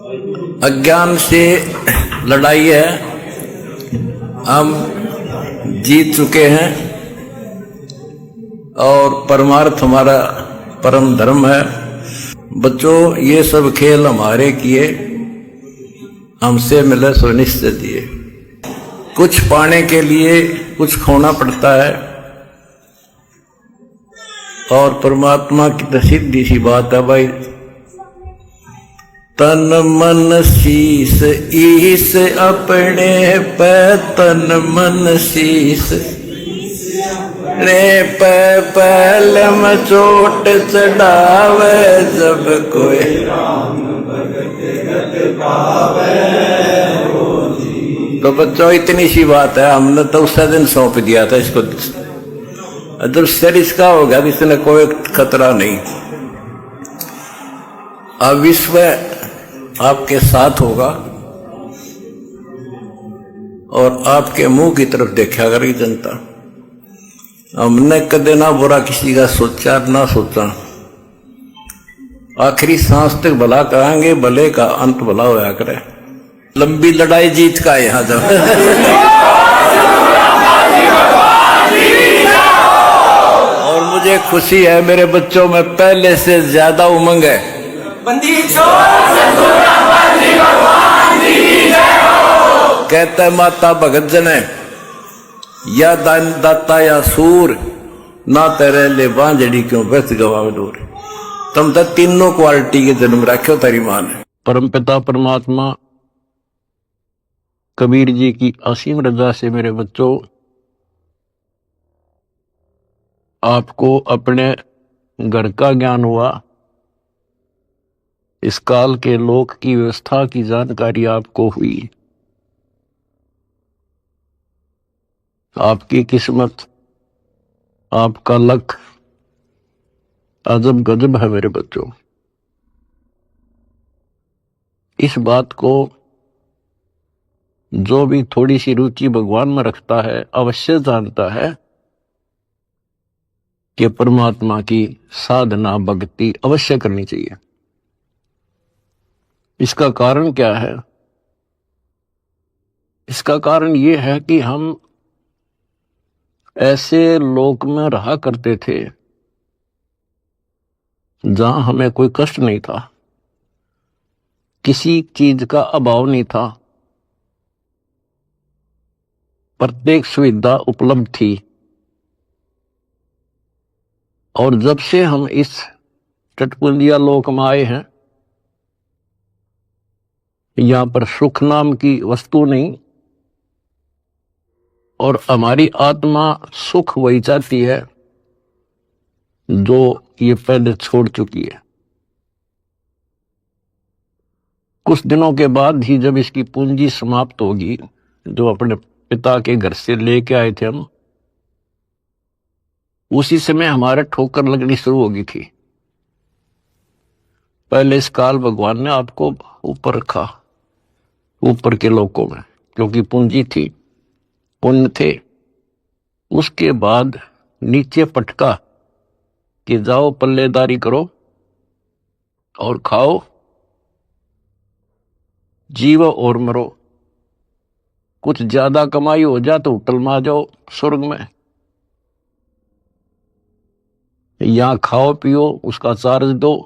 अज्ञान से लड़ाई है, हम जीत चुके हैं और परमार्थ हमारा परम धर्म है। बच्चों, ये सब खेल हमारे किए, हमसे मिले सो निश्चय दिए। कुछ पाने के लिए कुछ खोना पड़ता है और परमात्मा की तो सीधी सी बात है भाई, तन मन शीस ईस अपने पे, तन मन शीस रे पे पहलम चोट चढ़ावे, जब कोई तो बच्चों इतनी सी बात है, हमने तो उस दिन सौंप दिया था इसको। अगर सर इसका होगा तो इसने कोई खतरा नहीं। अब विश्व आपके साथ होगा और आपके मुंह की तरफ देखा करेगी जनता। हमने कदे ना बुरा किसी का सोचा ना सोचा, आखिरी सांस तक भला कराएंगे, भले का अंत भला होया करे। लंबी लड़ाई जीत का यहां जब और मुझे खुशी है, मेरे बच्चों में पहले से ज्यादा उमंग है। कहते माता भगत जने, या दान दाता या सूर, ना तेरे ले बांझड़ी क्यों व्यस्त गवावे दूर। तुम तो तीनों क्वालिटी के जन्म रखे तारी मां ने। परम पिता परमात्मा कबीर जी की असीम रजा से मेरे बच्चों, आपको अपने घर का ज्ञान हुआ, इस काल के लोक की व्यवस्था की जानकारी आपको हुई। आपकी किस्मत, आपका लक अजब गजब है मेरे बच्चों। इस बात को जो भी थोड़ी सी रुचि भगवान में रखता है अवश्य जानता है कि परमात्मा की साधना भक्ति अवश्य करनी चाहिए। इसका कारण क्या है? इसका कारण यह है कि हम ऐसे लोक में रहा करते थे जहां हमें कोई कष्ट नहीं था, किसी चीज का अभाव नहीं था, प्रत्येक सुविधा उपलब्ध थी। और जब से हम इस टटपुंजिया लोक में आए हैं, यहां पर सुख नाम की वस्तु नहीं और हमारी आत्मा सुख वही चाहती है जो ये पहले छोड़ चुकी है। कुछ दिनों के बाद ही जब इसकी पूंजी समाप्त होगी, जो अपने पिता के घर से लेके आए थे हम, उसी समय हमारे ठोकर लगनी शुरू होगी थी। पहले इस काल भगवान ने आपको ऊपर रखा, ऊपर के लोकों में, क्योंकि पूंजी थी, पुण्य थे। उसके बाद नीचे पटका कि जाओ पल्लेदारी करो और खाओ, जीवो और मरो। कुछ ज्यादा कमाई हो जा तो होटल में आ जाओ स्वर्ग में, यहां खाओ पियो, उसका चार्ज दो,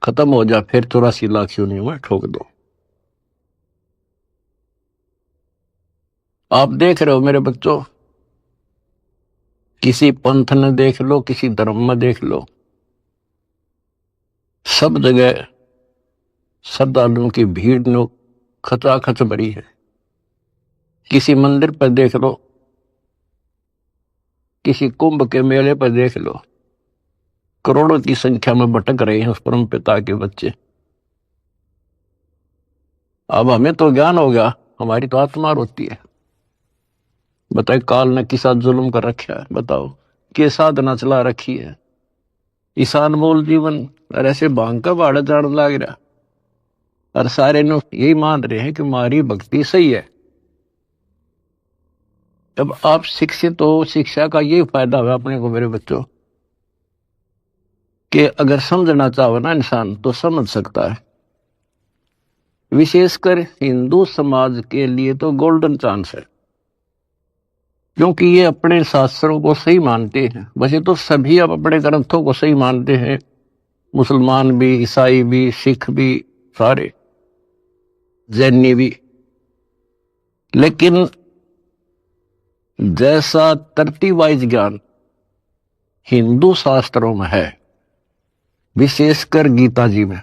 खत्म हो जा, फिर 84 लाख योनियों में ठोक दो। आप देख रहे हो मेरे बच्चों, किसी पंथ ने देख लो, किसी धर्म में देख लो, सब जगह श्रद्धालुओं की भीड़ ने खचाखच भरी है। किसी मंदिर पर देख लो, किसी कुंभ के मेले पर देख लो, करोड़ों की संख्या में भटक रहे हैं उस परम पिता के बच्चे। अब हमें तो ज्ञान हो गया, हमारी तो आत्मा रोती है। बताए काल ने किसा जुल्म कर रखा है, बताओ के साधना चला रखी है, ईशान मोल जीवन। और ऐसे भांग का बाड़ा जान लग रहा, और सारे नो यही मान रहे हैं कि हमारी भक्ति सही है। जब आप शिक्षित हो, शिक्षा का ये फायदा हुआ अपने को मेरे बच्चों, कि अगर समझना चाहो ना इंसान तो समझ सकता है। विशेषकर हिंदू समाज के लिए तो गोल्डन चांस है, क्योंकि ये अपने शास्त्रों को सही मानते हैं। वैसे तो सभी अब अपने ग्रंथों को सही मानते हैं, मुसलमान भी, ईसाई भी, सिख भी, सारे जैनी भी, लेकिन जैसा तरतीब वाइज ज्ञान हिंदू शास्त्रों में है, विशेषकर गीता जी में,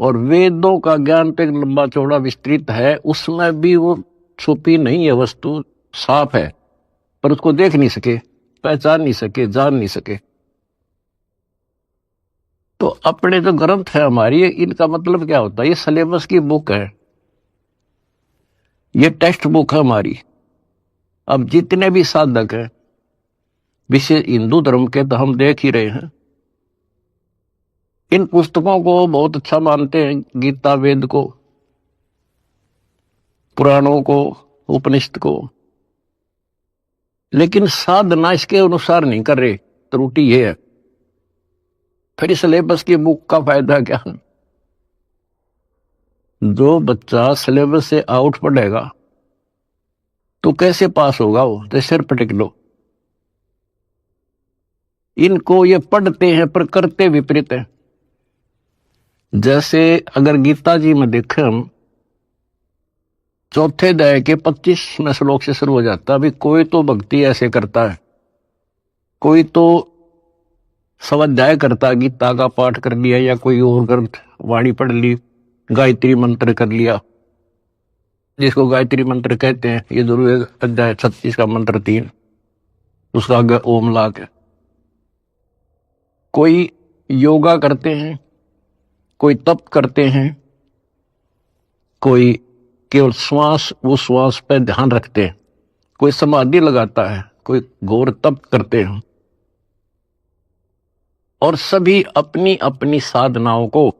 और वेदों का ज्ञान तो एक लंबा चौड़ा विस्तृत है, उसमें भी वो छुपी नहीं है वस्तु, साफ है, पर उसको देख नहीं सके, पहचान नहीं सके, जान नहीं सके। तो अपने जो ग्रंथ है हमारी, इनका मतलब क्या होता है? ये सिलेबस की बुक है, ये टेक्स्ट बुक है हमारी। अब जितने भी साधक हैं विशेष हिंदू धर्म के, तो हम देख ही रहे हैं, इन पुस्तकों को बहुत अच्छा मानते हैं, गीता, वेद को, पुराणों को, उपनिषद को, लेकिन साधना इसके अनुसार नहीं कर रहे। त्रुटि ये है। फिर सिलेबस की बुक का फायदा क्या? जो बच्चा सिलेबस से आउट पढ़ेगा तो कैसे पास होगा? वो तो सिर पटक लो। इनको ये पढ़ते हैं पर करते विपरीत है। जैसे अगर गीता जी में देखें हम, चौथे अध्याय के 25वें श्लोक से शुरू हो जाता है। अभी कोई तो भक्ति ऐसे करता है, कोई तो स्वाध्याय करता, गीता का पाठ कर लिया या कोई और ग्रंथ वाणी पढ़ ली, गायत्री मंत्र कर लिया, जिसको गायत्री मंत्र कहते हैं। ये जरूर अध्याय 36 का मंत्र 3, उसका आगे ओम लाग है। कोई योगा करते हैं, कोई तप करते हैं, कोई केवल श्वास, वो श्वास पे ध्यान रखते हैं, कोई समाधि लगाता है, कोई घोर तप करते हैं, और सभी अपनी अपनी साधनाओं को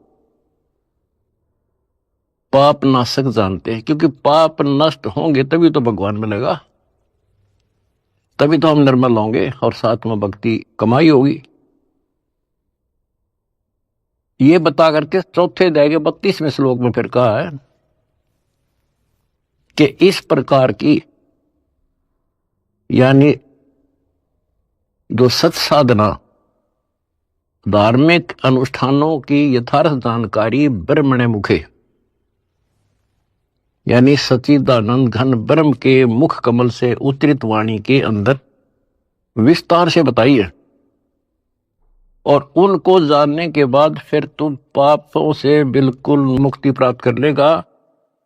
पाप नाशक जानते हैं, क्योंकि पाप नष्ट होंगे तभी तो भगवान मिलेगा, तभी तो हम निर्मल होंगे और साथ में भक्ति कमाई होगी। ये बता करके चौथे अध्याय के 32वें श्लोक में फिर कहा है कि इस प्रकार की, यानी जो सत साधना, धार्मिक अनुष्ठानों की यथार्थ जानकारी ब्रह्मणे मुखे, यानी सच्चिदानंद घन ब्रह्म के मुख कमल से उतरित वाणी के अंदर विस्तार से बताई है। और उनको जानने के बाद फिर तुम पापों से बिल्कुल मुक्ति प्राप्त कर लेगा,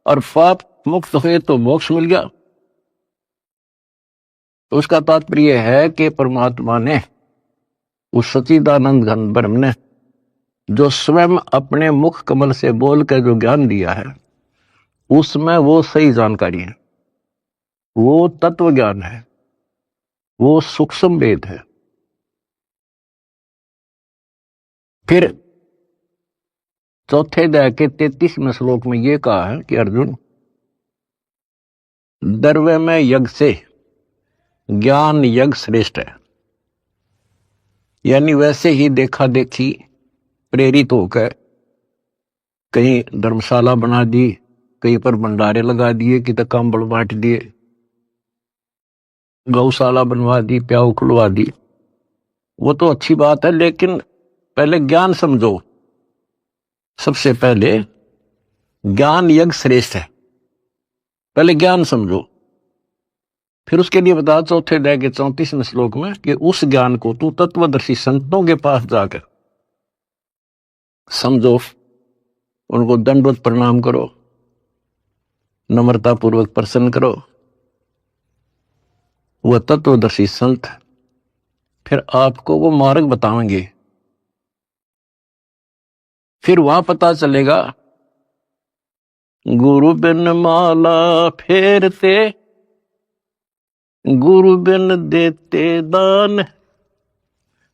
और पाप मुक्त हुए तो मोक्ष मिल गया। तो उसका तात्पर्य है कि परमात्मा ने, उस सच्चिदानंद घन ब्रह्म ने, जो स्वयं अपने मुख कमल से बोल कर जो ज्ञान दिया है, उसमें वो सही जानकारी है, वो तत्व ज्ञान है, वो सूक्ष्म वेद है। फिर चौथे अध्याय के 33वें श्लोक में यह कहा है कि अर्जुन, द्रव्य में यज्ञ से ज्ञान यज्ञ श्रेष्ठ है। यानी वैसे ही देखा देखी प्रेरित होकर कहीं धर्मशाला बना दी, कहीं पर भंडारे लगा दिए, कि तो कंबल बांट दिए, गौशाला बनवा दी, प्याऊ खुलवा दी, वो तो अच्छी बात है, लेकिन पहले ज्ञान समझो। सबसे पहले ज्ञान यज्ञ श्रेष्ठ है, पहले ज्ञान समझो। फिर उसके लिए बता चौथे अध्याय के 34वें श्लोक में कि उस ज्ञान को तू तत्वदर्शी संतों के पास जाकर समझो, उनको दंडवत प्रणाम करो, नम्रता पूर्वक प्रसन्न करो, वह तत्वदर्शी संत फिर आपको वो मार्ग बताएंगे। फिर वहां पता चलेगा, गुरु बिन माला फेरते, गुरु बिन देते दान,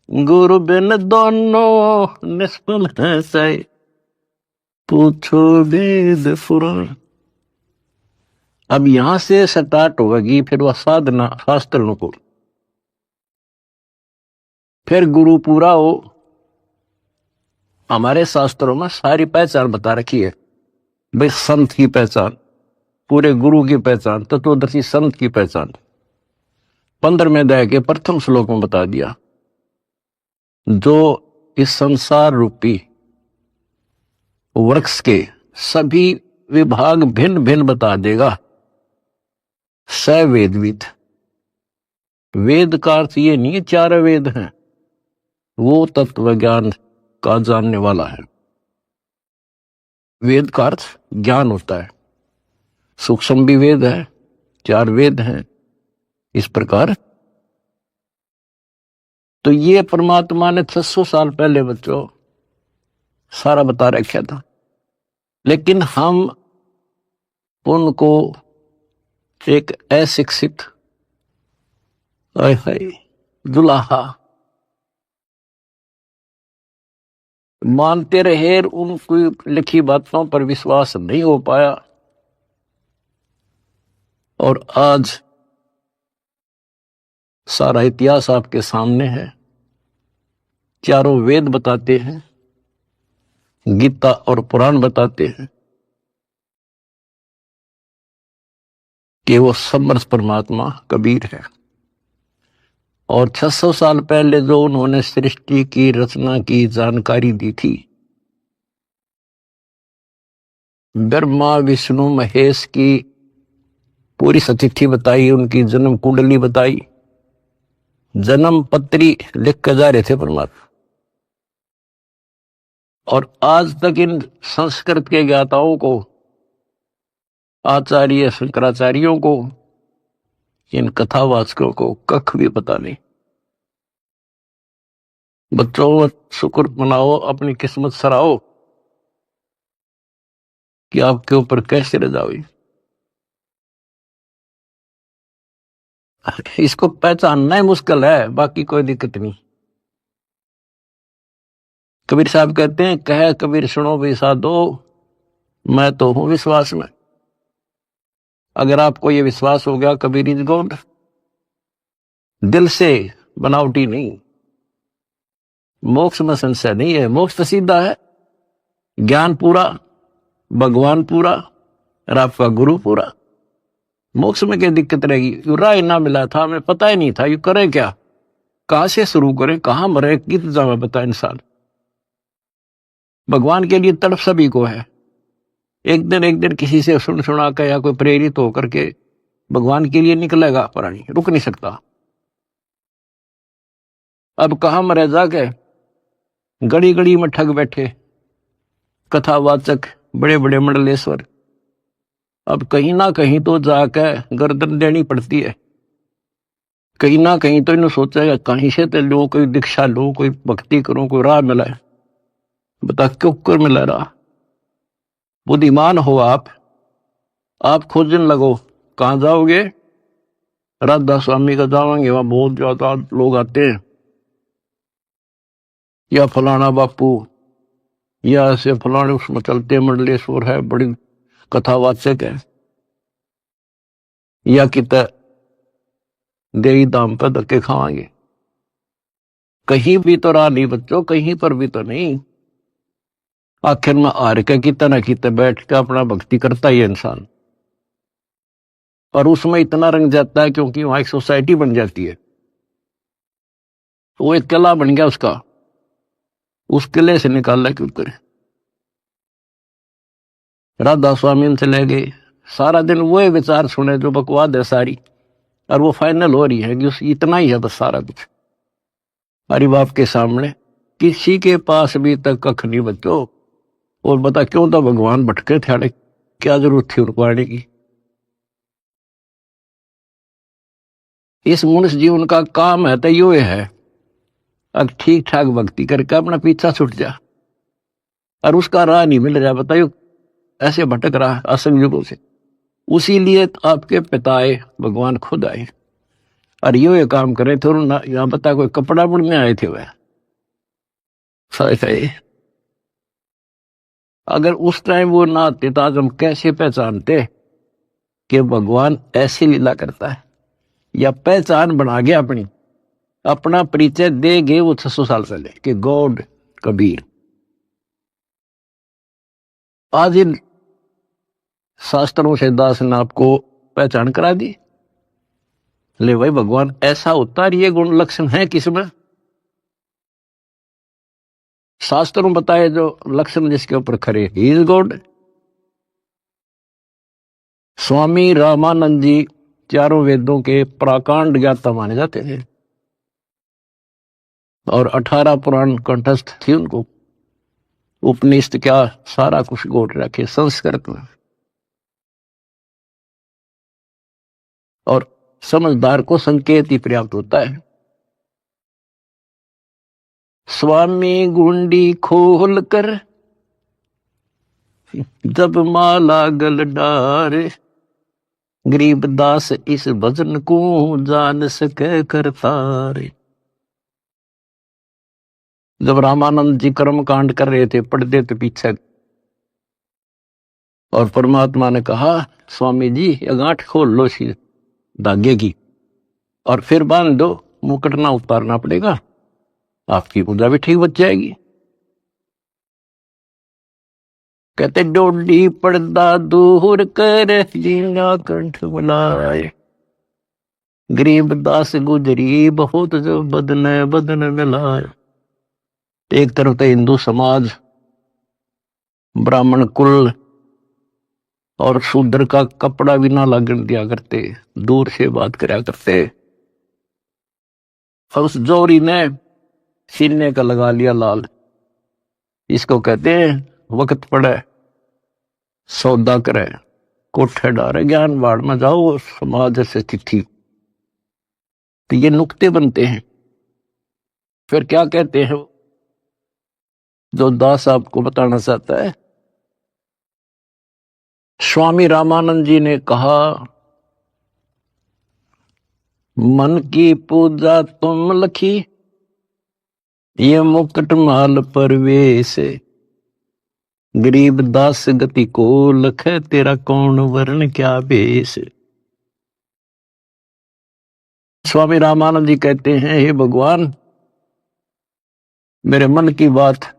गुरु बिन दोनों निष्फल है सही, पूछो वेद पुराण। अब यहां से स्टार्ट होगी फिर वह साधना शास्त्र को। फिर गुरु पूरा हो, हमारे शास्त्रों में सारी पहचान बता रखी है। भाई संत की पहचान, पूरे गुरु की पहचान, तत्वदर्शी संत की पहचान 15वें अध्याय के प्रथम श्लोक में बता दिया। जो इस संसार रूपी वृक्ष के सभी विभाग भिन्न भिन्न बता देगा, स वेदविद। वेद का अर्थ ये नहीं 4 वेद हैं, वो तत्व ज्ञान का जानने वाला है। वेद का अर्थ ज्ञान होता है, सूक्ष्म भी वेद है, 4 वेद हैं इस प्रकार। तो ये परमात्मा ने 600 साल पहले बच्चों सारा बता रखा था, लेकिन हम उनको एक अशिक्षित दुलाहा मानते रहे, उनकी लिखी बातों पर विश्वास नहीं हो पाया। और आज सारा इतिहास आपके सामने है, 4 वेद बताते हैं, गीता और पुराण बताते हैं कि वो समर्थ परमात्मा कबीर है। और 600 साल पहले जो उन्होंने सृष्टि की रचना की जानकारी दी थी, ब्रह्मा विष्णु महेश की पूरी सतिथि बताई, उनकी जन्म कुंडली बताई, जन्म पत्री लिख कर जा रहे थे परमात्मा। और आज तक इन संस्कृत के ज्ञाताओं को, आचार्य शंकराचार्यों को, इन कथावाचकों को कख भी पता नहीं। बच्चों शुक्र मनाओ, अपनी किस्मत सराहो कि आपके ऊपर कैसे रजा हुई। इसको पहचानना ही मुश्किल है, बाकी कोई दिक्कत नहीं। कबीर साहब कहते हैं, कह कबीर सुनो भी साधो, मैं तो हूं विश्वास में। अगर आपको ये विश्वास हो गया कबीर इज गॉड, दिल से, बनावटी नहीं, मोक्ष में संशय नहीं है। मोक्ष तो सीधा है, ज्ञान पूरा, भगवान पूरा और आपका गुरु पूरा। मोक्ष में क्या दिक्कत रहेगी? यू राय ना मिला था, हमें पता ही नहीं था यू करे क्या, कहां से शुरू करें, कहां मरे, कित जावे बता इंसान। भगवान के लिए तड़प सभी को है। एक दिन किसी से सुन सुना कर या कोई प्रेरित होकर के भगवान के लिए निकलेगा, प्राणी रुक नहीं सकता। अब कहां मरे जाके, गड़ी गड़ी में ठग बैठे कथावाचक, बड़े बड़े मंडलेश्वर। अब कहीं ना कहीं तो जाकर गर्दन देनी पड़ती है, कहीं ना कहीं तो इन्होंने सोचा कहीं से तो लो, कोई दीक्षा लो, कोई भक्ति करो, कोई राह मिला है। बता क्यों कर मिला रहा? बुद्धिमान हो आप खोजने लगो। कहां जाओगे? राधा स्वामी का जाओगे, वहां बहुत ज्यादा लोग आते हैं, या फलाना बापू, या ऐसे फलाने उसमें चलते मंडलेश्वर है, बड़ी कथावाचक है, या कित देवी दाम पर धक्के खावांगे। कहीं भी तो राह नहीं बच्चों, कहीं पर भी तो नहीं। आखिर में हार के कितना न कितना बैठ के अपना भक्ति करता ही इंसान, और उसमें इतना रंग जाता है क्योंकि वहां एक सोसाइटी बन जाती है, वो एक किला बन गया उसका, उस किले से निकालना क्यों करे। राधा स्वामी से ले गए, सारा दिन वो विचार सुने जो बकवाद है सारी, और वो फाइनल हो रही है कि इतना ही है बस सारा कुछ। हरि बाप के सामने किसी के पास भी तक कख नहीं बच्चों। और बता क्यों था भगवान भटके थे, क्या जरूरत थी उनको आने की? इस मनुष्य जीवन का काम है तो यो है, अब ठीक ठाक भक्ति करके अपना पीछा छूट जा, और उसका राह नहीं मिल रहा, बताइयो ऐसे भटक रहा असंग युगों से। उसी लिए आपके पिताए भगवान खुद आए और ये काम करे थे। यहाँ बता कोई कपड़ा बुनने आए थे वह, सही। अगर उस टाइम वो ना आते तो आज हम कैसे पहचानते कि भगवान ऐसी लीला करता है, या पहचान बना गया अपनी, अपना परिचय दे गए वो 600 साल पहले कि गॉड कबीर। आज शास्त्रों से दास ने आपको पहचान करा दी। ले भाई भगवान ऐसा होता है, ये गुण लक्षण है किसमें? शास्त्रों बताए जो लक्षण जिसके ऊपर खरे, he is God. Swami Ramanand जी चारों वेदों के प्राकांड ज्ञाता माने जाते थे और 18 पुराण कंठस्थ थी उनको। उपनिषद क्या सारा कुछ गोट रखे संस्कृत में। और समझदार को संकेत ही पर्याप्त होता है। स्वामी गुंडी खोल कर जब माला गल डारे, गरीब दास इस भजन को जान सके करतारे। जब रामानंद जी कर्म कांड कर रहे थे, पढ़ते थे पीछे, और परमात्मा ने कहा स्वामी जी ये गांठ खोल लो सी धागे की और फिर बांध दो, मुकुट ना उतारना पड़ेगा, आपकी पूजा भी ठीक बच जाएगी। कहते डोडी पर्दा दूर कर जीना कंठ बुलाए, गरीब दास गुजरी बहुत जो बदन बदन मिलाए। एक तरफ तो हिंदू समाज, ब्राह्मण कुल और शूद्र का कपड़ा भी ना लगन दिया करते, दूर से बात कराया करते। और उस जोरी ने सीने का लगा लिया लाल। इसको कहते हैं वक्त पड़े सौदा करे, कोठे डारे ज्ञान बाढ़ में जाओ समाज से चिट्ठी। तो ये नुक्ते बनते हैं। फिर क्या कहते हैं जो दास आपको बताना चाहता है। स्वामी रामानंद जी ने कहा मन की पूजा तुम लखी, ये मुकुट माल परवेश, गरीब दास गति को लख, तेरा कौन वर्ण क्या भेष। स्वामी रामानंद जी कहते हैं हे भगवान, मेरे मन की बात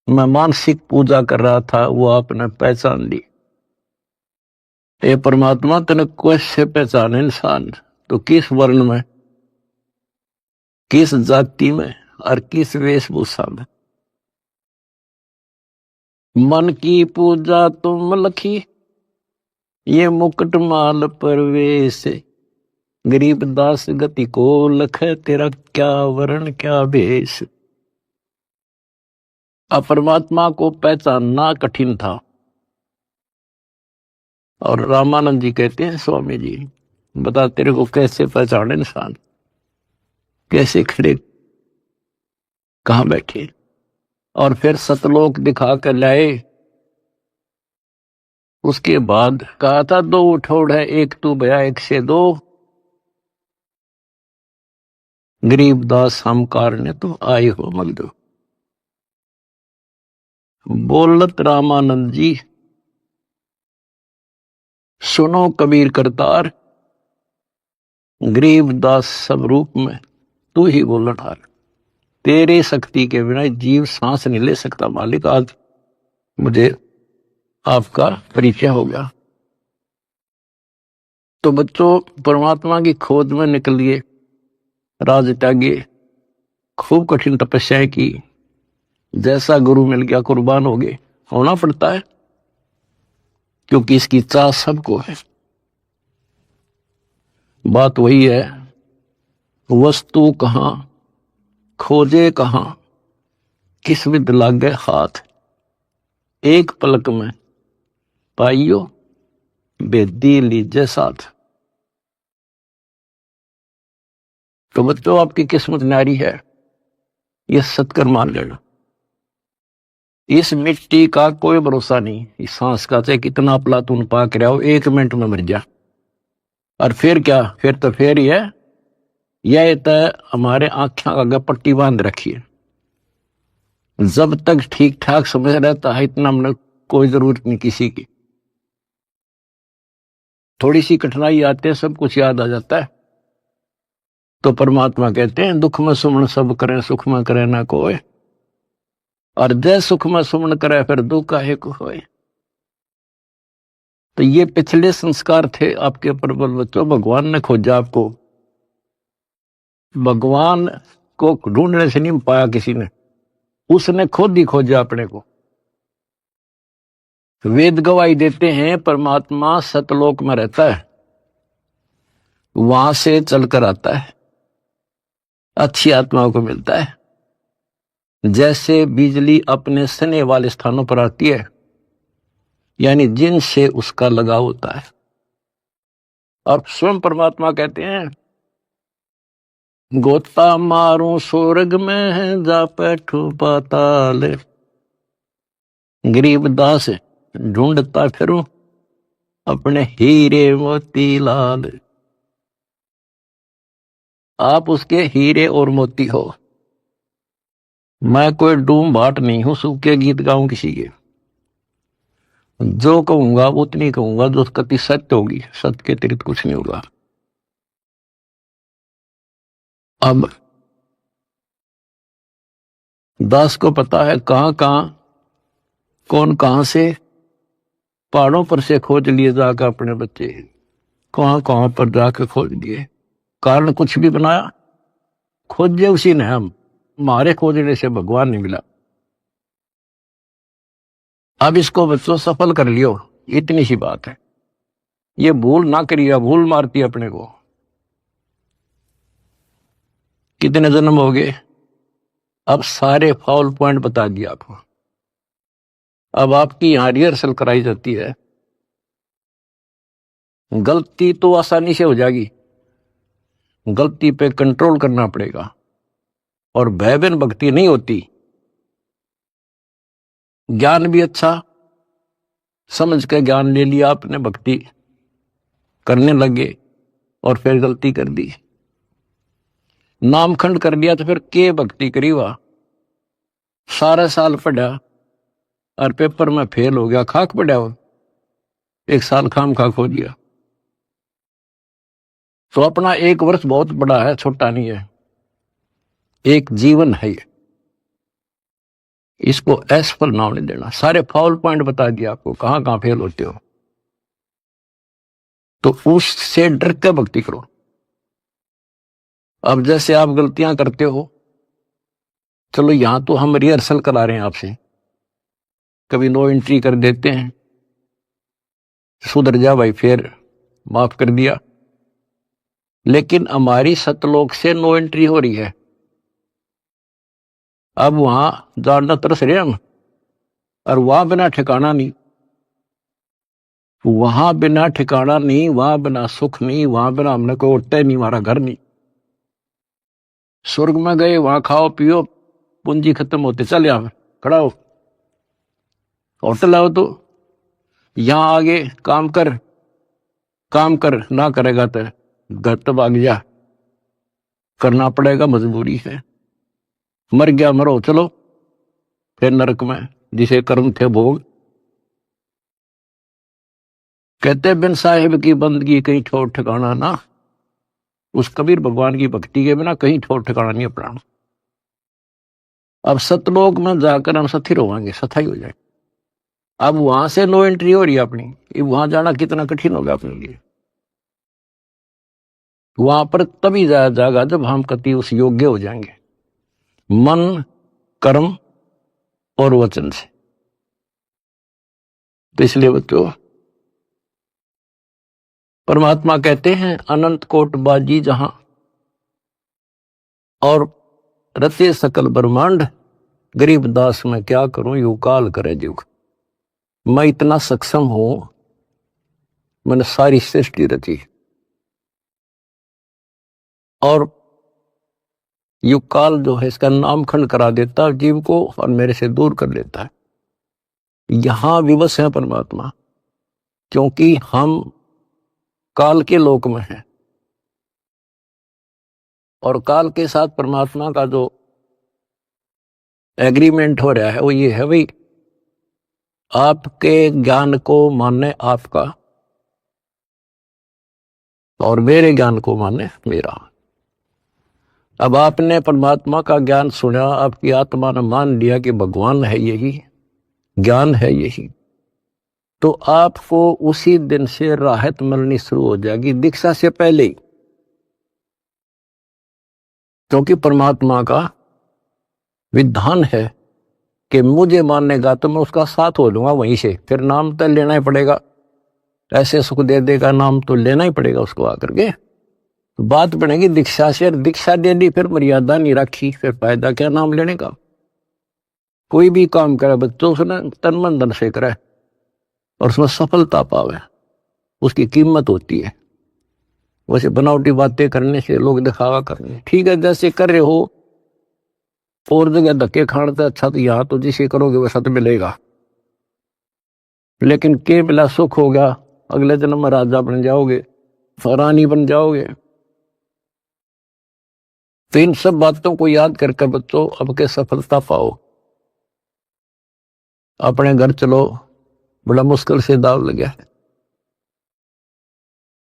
मैं मानसिक पूजा कर रहा था, वो आपने पहचान ली। हे परमात्मा तने कैसे पहचाने इंसान, तो किस वर्ण में, किस जाति में और किस वेशभूषा में। मन की पूजा तुम लखी, ये मुकुट माल परवेश, गरीब दास गति को लख, तेरा क्या वर्ण क्या भेष। अब परमात्मा को पहचानना कठिन था और रामानंद जी कहते हैं स्वामी जी बता तेरे को कैसे पहचाने इंसान, कैसे खड़े कहां बैठे। और फिर सतलोक दिखा कर लाए। उसके बाद कहा था दो उठोड़ है, एक तू भया एक से दो, गरीब दास हम कारने तुम आए हो मगदो। बोलत रामानंद जी सुनो कबीर करतार, गरीब दास सब रूप में तू ही बोलत हार। तेरे शक्ति के बिना जीव सांस नहीं ले सकता मालिक, आज मुझे आपका परिचय हो गया। तो बच्चों परमात्मा की खोज में निकलिए, राज त्यागे, खूब कठिन तपस्याएं की, जैसा गुरु मिल गया कुर्बान हो गए, होना पड़ता है क्योंकि इसकी चाह सबको है। बात वही है, वस्तु कहां खोजे कहां, किस विद लागे हाथ, एक पलक में पाइयो बेदी लीजे साथ। तो बच्चों आपकी किस्मत न्यारी है, यह सत्कर मान लेना। इस मिट्टी का कोई भरोसा नहीं, इस सांस का चाहे कितना प्लातून पाक रहा हो, 1 मिनट में मर जा। और फिर क्या, फिर तो फिर ही है, यह तो हमारे आंखें आगे पट्टी बांध रखी है। जब तक ठीक ठाक समझ रहता है इतना हमने कोई जरूरत नहीं किसी की। थोड़ी सी कठिनाई आती है सब कुछ याद आ जाता है। तो परमात्मा कहते हैं दुख में सुमन सब करें, सुख में करे ना कोई, और जय सुख में सुमन करे फिर दुख काहे को होए। तो ये पिछले संस्कार थे आपके प्रबल बच्चों। भगवान ने खोजा आपको, भगवान को ढूंढने से नहीं पाया किसी ने, उसने खुद ही खोजा अपने को। वेद गवाही देते हैं परमात्मा सतलोक में रहता है, वहां से चलकर आता है, अच्छी आत्माओं को मिलता है। जैसे बिजली अपने सने वाले स्थानों पर आती है, यानी जिनसे उसका लगाव होता है। और स्वयं परमात्मा कहते हैं, गोता मारूं स्वर्ग में जा बैठू पाताल, गरीब दास ढूंढता फिरूं अपने हीरे मोती लाल। आप उसके हीरे और मोती हो। मैं कोई डूम भाट नहीं हूं, सूखे गीत गाऊं किसी के। जो कहूंगा उतनी कहूंगा जो कति सत्य होगी, सत्य के अतिरिक्त कुछ नहीं होगा। अब दास को पता है कहां कहां कौन कहां से पहाड़ों पर से खोज लिए जाकर अपने बच्चे, कहां कहां पर जाकर खोज लिए। कारण कुछ भी बनाया, खोजे उसी ने। हम हमारे खोजने से भगवान नहीं मिला। अब इसको बच्चों सफल कर लियो, इतनी सी बात है। ये भूल ना करिए, भूल मारती अपने को। कितने जन्म हो गए, अब सारे फाउल पॉइंट बता दिया आपको। अब आपकी यहां रिहर्सल कराई जाती है। गलती तो आसानी से हो जाएगी, गलती पे कंट्रोल करना पड़ेगा। और भयबीन भक्ति नहीं होती। ज्ञान भी अच्छा समझ के ज्ञान ले लिया आपने, भक्ति करने लगे और फिर गलती कर दी, नामखंड कर लिया, तो फिर के भक्ति करी। वह सारा साल पढ़ा और पेपर में फेल हो गया, खाक पड़ा हो, एक साल खाम खा खो दिया। तो अपना एक वर्ष बहुत बड़ा है, छोटा नहीं है, एक जीवन है ये। इसको असफल नाम नहीं देना। सारे फाउल पॉइंट बता दिया आपको, कहां कहां फेल होते हो। तो उससे डर के भक्ति करो। अब जैसे आप गलतियां करते हो, चलो यहां तो हम रिहर्सल करा रहे हैं आपसे, कभी नो एंट्री कर देते हैं, सुधर जा भाई, फिर माफ कर दिया। लेकिन हमारी सतलोक से नो एंट्री हो रही है। अब वहां जानना तरस रहे हम, और वहां बिना ठिकाना नहीं, वहां बिना ठिकाना नहीं, वहां बिना सुख नहीं, वहां बिना हमने कोई उठता नहीं, हमारा घर नहीं। स्वर्ग में गए, वहां खाओ पियो, पूंजी खत्म होते, चल यहां खड़ा हो, होटल आओ, तो यहां आगे काम कर, काम कर, ना करेगा तो घर तो भाग जा, करना पड़ेगा, मजबूरी है। मर गया मरो, चलो फिर नरक में जिसे कर्म थे भोग। कहते बिन साहिब की बंदगी कहीं ठोर ठिकाना ना। उस कबीर भगवान की भक्ति के बिना कहीं ठोर ठिकाना नहीं अपनाना। अब सतलोक में जाकर हम स्थिर होंगे, सथाई हो जाए। अब वहां से नो एंट्री हो रही है अपनी, वहां जाना कितना कठिन होगा अपने लिए। वहां पर तभी जाया जाएगा जब हम कति उस योग्य हो जाएंगे, मन कर्म और वचन से। तो इसलिए बच्चों, परमात्मा कहते हैं अनंत कोट बाजी जहां और रचे सकल ब्रह्मांड, गरीब दास मैं क्या करूं यू काल करे जुग। मैं इतना सक्षम हूं, मैंने सारी सृष्टि रची, और यू काल जो है इसका नामखंड करा देता है जीव को और मेरे से दूर कर लेता है। यहां विवश है परमात्मा, क्योंकि हम काल के लोक में हैं। और काल के साथ परमात्मा का जो एग्रीमेंट हो रहा है वो ये है, भाई आपके ज्ञान को माने आपका और मेरे ज्ञान को माने मेरा। अब आपने परमात्मा का ज्ञान सुना, आपकी आत्मा ने मान लिया कि भगवान है यही, ज्ञान है यही, तो आपको उसी दिन से राहत मिलनी शुरू हो जाएगी, दीक्षा से पहले ही। क्योंकि परमात्मा का विधान है कि मुझे मानेगा तो मैं उसका साथ हो लूंगा वहीं से, फिर नाम तो लेना ही पड़ेगा। ऐसे सुख दे देगा, नाम तो लेना ही पड़ेगा उसको आकर के। तो बात बनेगी दीक्षा से, दीक्षा दे दी फिर मर्यादा नहीं रखी, फिर फायदा क्या नाम लेने का। कोई भी काम करे बच्चों उसने तन मन धन से करे और उसमें सफलता पावे, उसकी कीमत होती है। वैसे बनावटी बातें करने से, लोग दिखावा करने, ठीक है जैसे कर रहे हो और जगह धक्के खाने से अच्छा तो यहाँ तो जिसे करोगे वैसा तो मिलेगा। लेकिन के बिला सुख होगा, अगले जन्म में राजा बन जाओगे, रानी बन जाओगे। तो इन सब बातों को याद करके बच्चों अब के सफलता पाओ। अपने घर चलो, बड़ा मुश्किल से दाव लगा है।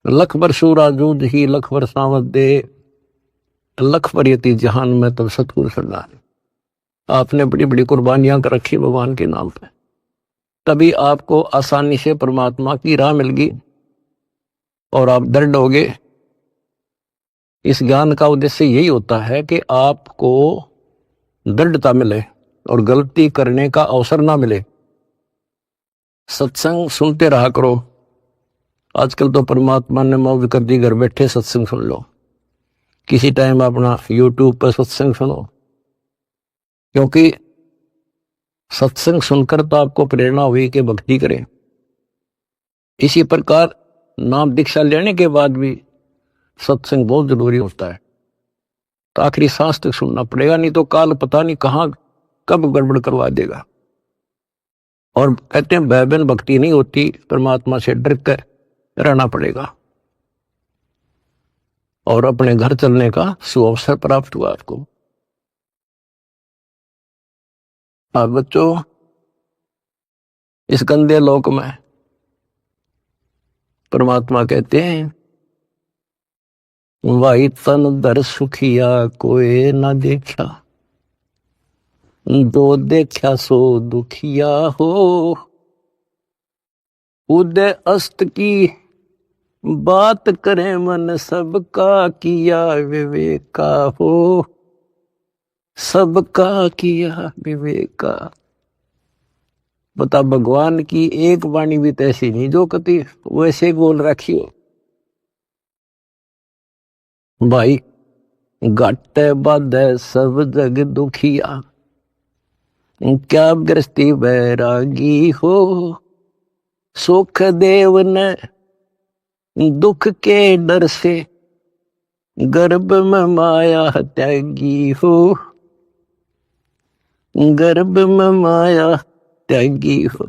लख बर सूराजूद ही लख बर सावत दे, लख बर यति जहान में तब सतगुरु सरदार। आपने बड़ी बड़ी कुर्बानियां कर रखी भगवान के नाम पे, तभी आपको आसानी से परमात्मा की राह मिल गई और आप दृढ़ हो गए। इस ज्ञान का उद्देश्य यही होता है कि आपको दृढ़ता मिले और गलती करने का अवसर ना मिले। सत्संग सुनते रहा करो। आजकल तो परमात्मा ने मौज कर दी, घर बैठे सत्संग सुन लो, किसी टाइम अपना यूट्यूब पर सत्संग सुनो। क्योंकि सत्संग सुनकर तो आपको प्रेरणा हुई कि भक्ति करें। इसी प्रकार नाम दीक्षा लेने के बाद भी सत्संग बहुत जरूरी होता है। तो आखिरी सांस तक सुनना पड़ेगा, नहीं तो काल पता नहीं कहां कब गड़बड़ करवा देगा। और कहते हैं भयबीन भक्ति नहीं होती, परमात्मा से डर कर रहना पड़ेगा। और अपने घर चलने का सुअवसर प्राप्त हुआ आपको। अब बच्चों इस गंदे लोक में परमात्मा कहते हैं वाई तन दर सुखिया कोई ना देखा, दो देखा सो दुखिया हो, उदय अस्त की बात करे मन सबका किया विवेका हो, सबका किया विवेका। बता भगवान की एक वाणी भी तैसी नहीं जो कति वैसे बोल रखी हो। भाई घाटे बाधे सब जग दुखिया, क्या गृहस्थी बैरागी हो, सुख देव ने दुख के डर से गर्भ में माया त्यागी हो, गर्भ में माया त्यागी हो।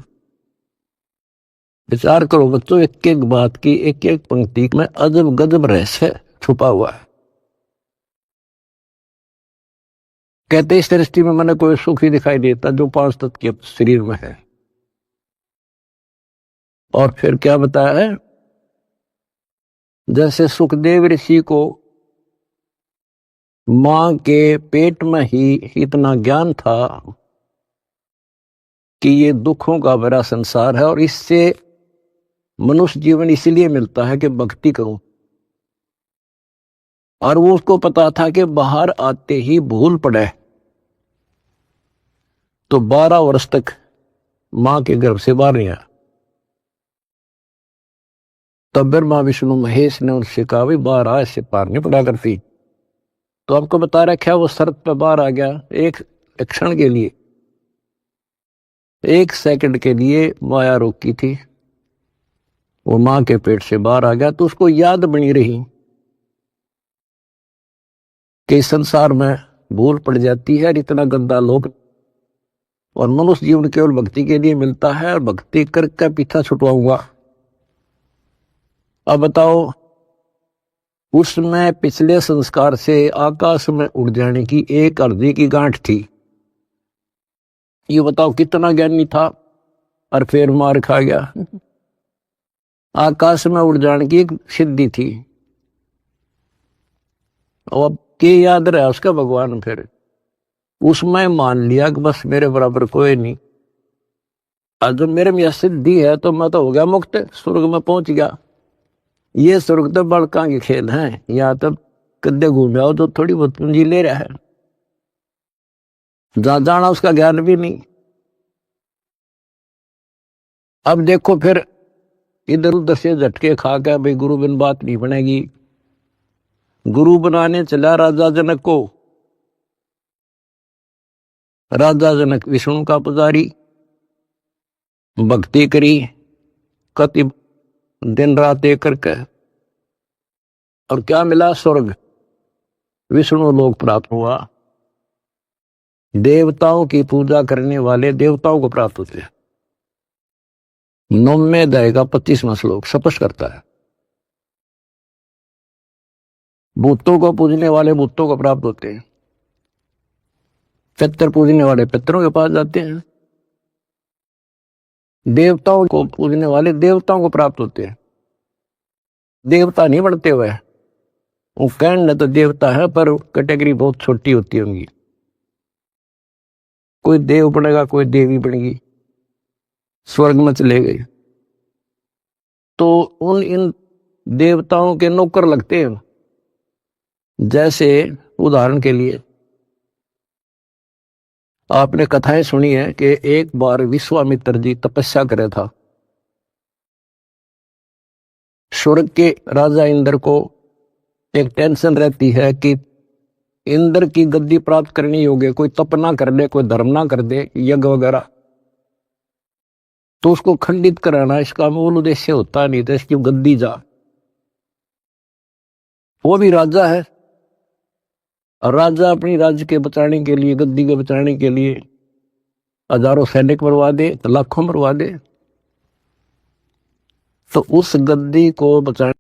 विचार करो बच्चों, एक एक बात की एक एक पंक्ति में अजब गजब रहस्य छुपा हुआ है। कहते इस दृष्टि में मैंने कोई सुख ही दिखाई देता जो 5 तत्व के शरीर में है। और फिर क्या बताया है, जैसे सुखदेव ऋषि को मां के पेट में ही इतना ज्ञान था कि ये दुखों का भरा संसार है और इससे मनुष्य जीवन इसलिए मिलता है कि भक्ति करूं। और वो उसको पता था कि बाहर आते ही भूल पड़े तो 12 वर्ष तक मां के गर्भ से बाहर नहीं आया। तब ब्रह्मा विष्णु महेश ने उनसे कहा भाई बाहर आ, इससे पार नहीं पड़ा करती। तो आपको बता रखा वो शर्त पे बाहर आ गया। एक क्षण के लिए, 1 सेकंड के लिए माया रोकी थी, वो मां के पेट से बाहर आ गया। तो उसको याद बनी रही कि इस संसार में भूल पड़ जाती है, इतना गंदा लोक, और मनुष्य जीवन केवल भक्ति के लिए मिलता है और भक्ति करके पीछा छुटवाऊंगा। अब बताओ, उसमें पिछले संस्कार से आकाश में उड़ जाने की एक अर्जी की गांठ थी। ये बताओ कितना ज्ञानी था और फिर मार खा गया। आकाश में उड़ जाने की एक सिद्धि थी, और अब के याद रहा उसका भगवान। फिर उसमें मान लिया कि बस मेरे बराबर कोई नहीं, आज जब मेरे में यह सिद्धि है तो मैं तो हो गया मुक्त, स्वर्ग में पहुंच गया। ये स्वर्ग तो बड़का के खेल हैं, यहाँ तक कद्दे घूम आओ तो थोड़ी बहुत पूंजी ले रहा है, जहां जाना उसका ज्ञान भी नहीं। अब देखो फिर इधर उधर से झटके खा के भाई गुरु बिन बात नहीं बनेगी। गुरु बनाने चला राजा जनक को। राजा जनक विष्णु का पुजारी, भक्ति करी कति दिन रात एक करके, और क्या मिला? स्वर्ग, विष्णु लोक प्राप्त हुआ। देवताओं की पूजा करने वाले देवताओं को प्राप्त होते हैं। 9वें अध्याय का 25वां श्लोक स्पष्ट करता है। भूतों को पूजने वाले भूतों को प्राप्त होते हैं, पितर पूजने वाले पितरों के पास जाते हैं, देवताओं को पूजने वाले देवताओं को प्राप्त होते हैं। देवता नहीं बनते हुए, वो कहने तो देवता है पर कैटेगरी बहुत छोटी होती है उनकी। कोई देव बनेगा, कोई देवी बनेगी, स्वर्ग में चले गए तो उन इन देवताओं के नौकर लगते हैं। जैसे उदाहरण के लिए आपने कथाएं सुनी है कि एक बार विश्वामित्र जी तपस्या करे था। स्वर्ग के राजा इंद्र को एक टेंशन रहती है कि इंद्र की गद्दी प्राप्त करनी होगी, कोई तप ना कर दे, कोई धर्म ना कर दे, यज्ञ वगैरह, तो उसको खंडित कराना इसका मूल उद्देश्य होता नहीं था, इसकी गद्दी जा। वो भी राजा है, और राजा अपनी राज्य के बचाने के लिए, गद्दी के बचाने के लिए हजारों सैनिक मरवा दे तो लाखों मरवा दे, तो उस गद्दी को बचाने